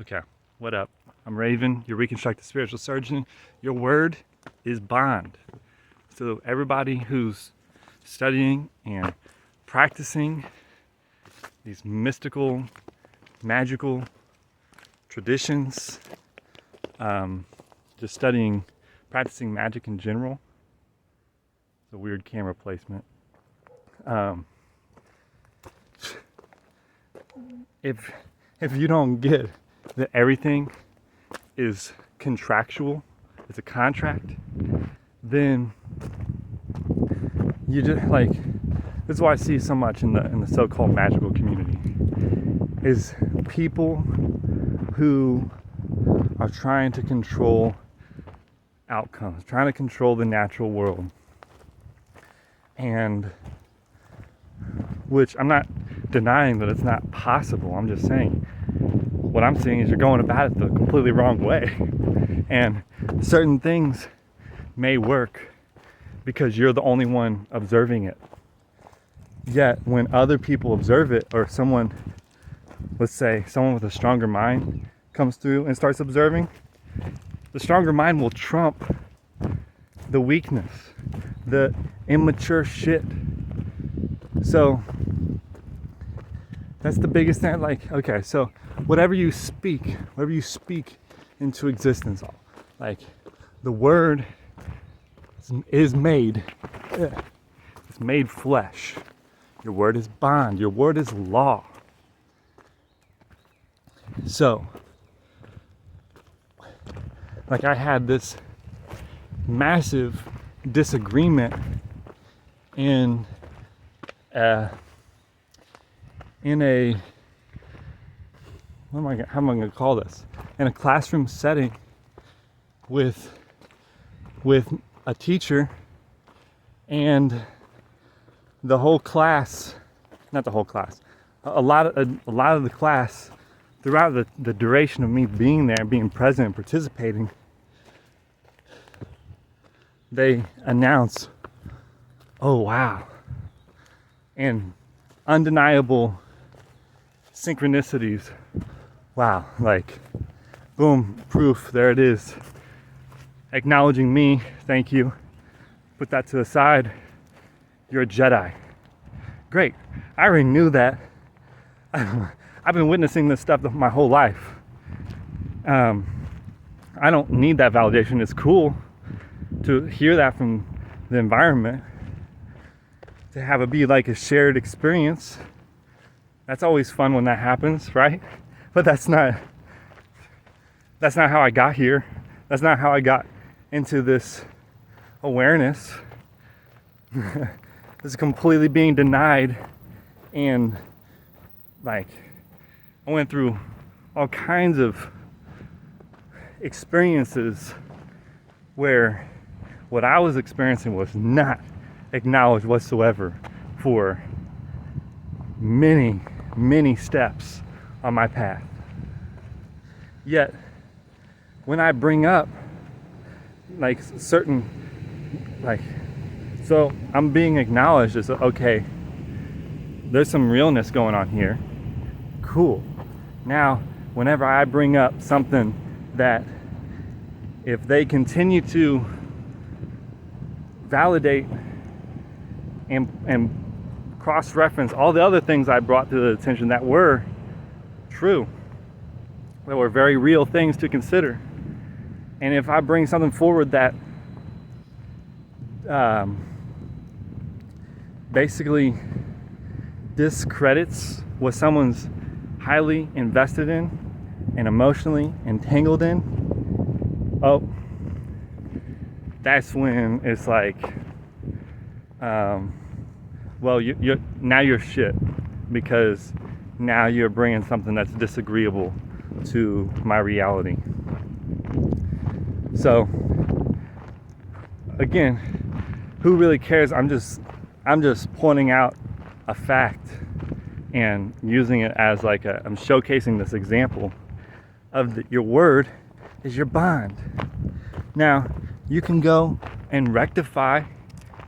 Okay, what up? I'm Raven, your reconstructed spiritual surgeon. Your word is bond. So everybody who's studying and practicing these mystical, magical traditions, just studying, practicing magic in general. It's a weird camera placement. If you don't get that everything is contractual, it's a contract, then you just like, this is why I see so much in the so-called magical community, is people who are trying to control outcomes, trying to control the natural world. And which I'm not denying that it's not possible. I'm just saying, what I'm seeing is you're going about it the completely wrong way. And certain things may work because you're the only one observing it. Yet when other people observe it, or someone, let's say someone with a stronger mind comes through and starts observing, the stronger mind will trump the weakness, the immature shit. So that's the biggest thing. Like, okay, so whatever you speak into existence, like the word is made, it's made flesh. Your word is bond. Your word is law. So, like, I had this massive disagreement in a how am I going to call this? In a classroom setting with a teacher, and the whole class, not the whole class, a lot of the class, throughout the duration of me being there, being present and participating, they announce, oh wow, and undeniable synchronicities. Wow, like, boom, proof, there it is. Acknowledging me, thank you. Put that to the side. You're a Jedi. Great, I already knew that. I've been witnessing this stuff my whole life. I don't need that validation. It's cool to hear that from the environment, to have it be like a shared experience. That's always fun when that happens, right? But that's not how I got here. That's not how I got into this awareness. This is completely being denied. And like, I went through all kinds of experiences where what I was experiencing was not acknowledged whatsoever for many, many steps on my path. Yet, when I bring up like certain, like, so I'm being acknowledged as, okay, there's some realness going on here. Cool. Now, whenever I bring up something that, if they continue to validate and cross-reference all the other things I brought to the attention that were true, that were very real things to consider, and if I bring something forward that basically discredits what someone's highly invested in and emotionally entangled in, oh, that's when it's like, well, you're shit, because now you're bringing something that's disagreeable to my reality. So again, who really cares? I'm just pointing out a fact and using it as like I'm showcasing this example of your word is your bond. Now, you can go and rectify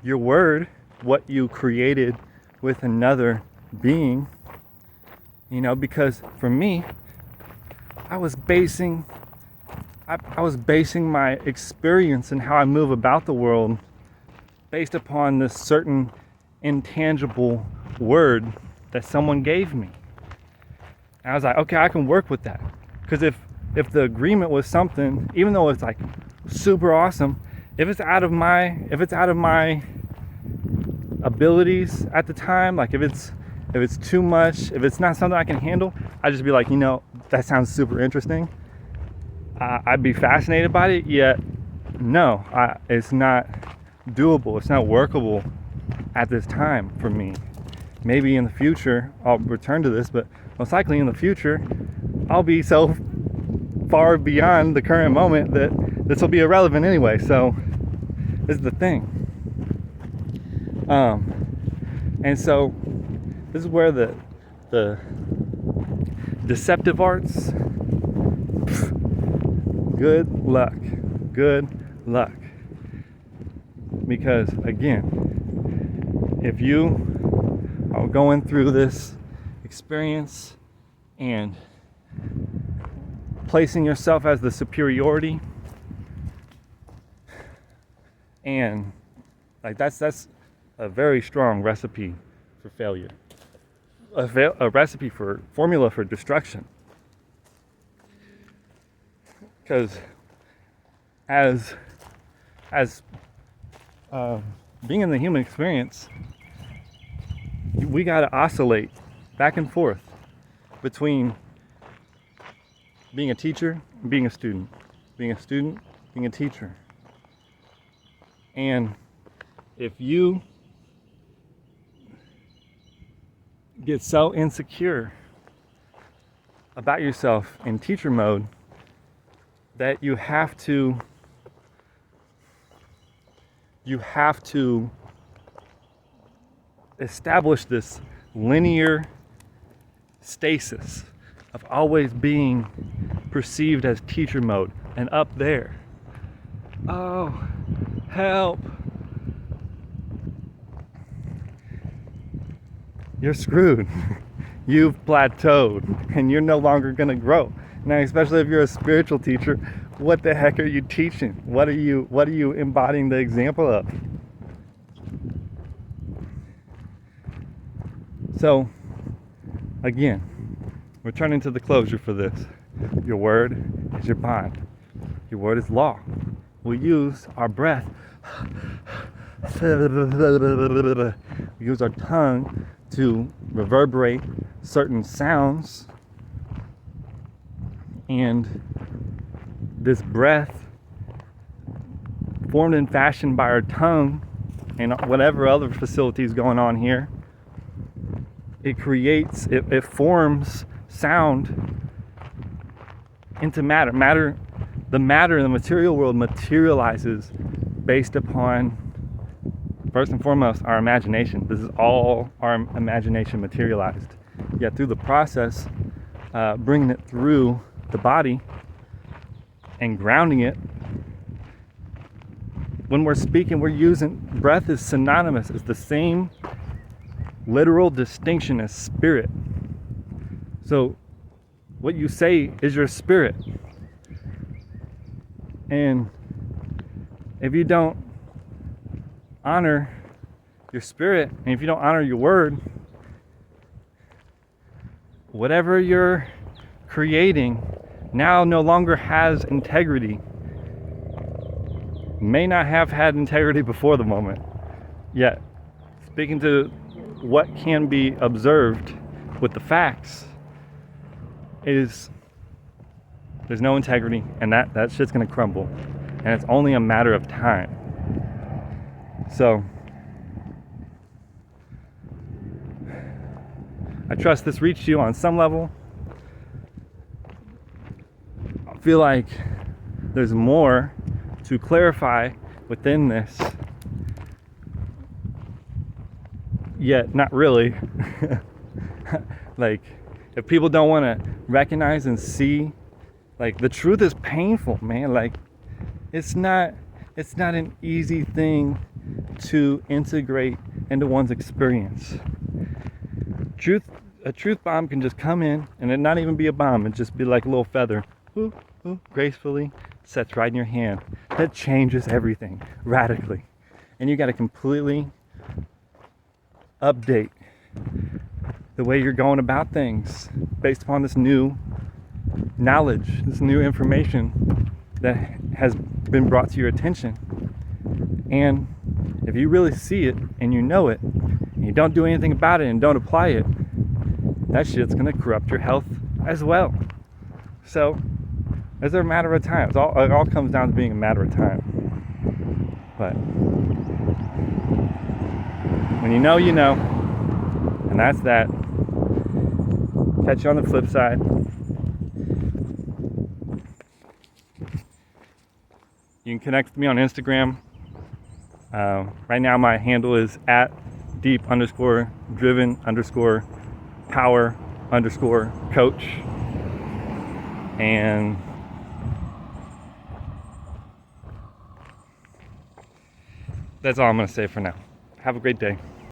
your word, what you created with another being, because for me, I was basing my experience and how I move about the world based upon this certain intangible word that someone gave me. And I was like, okay, I can work with that. Because if the agreement was something, even though it's like super awesome, if it's out of my abilities at the time, like if it's too much, if it's not something I can handle, I'd just be like, that sounds super interesting. I'd be fascinated by it, yet no, it's not doable. It's not workable at this time for me. Maybe in the future I'll return to this, but most likely in the future I'll be so far beyond the current moment that this will be irrelevant anyway. So this is the thing. And so this is where the deceptive arts, good luck. Because again, if you are going through this experience and placing yourself as the superiority, and like that's a very strong recipe for failure, a recipe for formula for destruction. Because as being in the human experience, we got to oscillate back and forth between being a teacher and being a student, being a student, being a teacher. And if you get so insecure about yourself in teacher mode that you have to establish this linear stasis of always being perceived as teacher mode and up there. Oh, help. You're screwed. You've plateaued and you're no longer going to grow. Now, especially if you're a spiritual teacher, what the heck are you teaching? What are you embodying the example of? So, again, returning to the closure for this. Your word is your bond. Your word is law. We use our breath. We use our tongue to reverberate certain sounds. And this breath, formed and fashioned by our tongue and whatever other facilities going on here, it forms sound into matter. The matter in the material world materializes based upon, first and foremost, our imagination. This is all our imagination materialized. Yet through the process, bringing it through the body and grounding it, when we're speaking, we're using breath is synonymous. It's the same literal distinction as spirit. So what you say is your spirit. And if you don't honor your spirit, and if you don't honor your word, whatever you're creating now no longer has integrity. May not have had integrity before the moment. Yet, speaking to what can be observed with the facts, is there's no integrity, and that shit's gonna crumble. And it's only a matter of time. So, I trust this reached you on some level. I feel like there's more to clarify within this, yet not really. Like, if people don't want to recognize and see, like, the truth is painful, man. Like, it's not an easy thing to integrate into one's experience. Truth, a truth bomb can just come in and it not even be a bomb, it just be like a little feather, whoop, whoop, gracefully sets right in your hand. That changes everything radically. And you got to completely update the way you're going about things based upon this new knowledge, this new information that has been brought to your attention. And if you really see it and you know it, and you don't do anything about it and don't apply it, that shit's gonna corrupt your health as well. So it's a matter of time. It all comes down to being a matter of time. But when you know, you know. And that's that. Catch you on the flip side. You can connect with me on Instagram. Right now my handle is at deep_driven_power_coach. And that's all I'm going to say for now. Have a great day.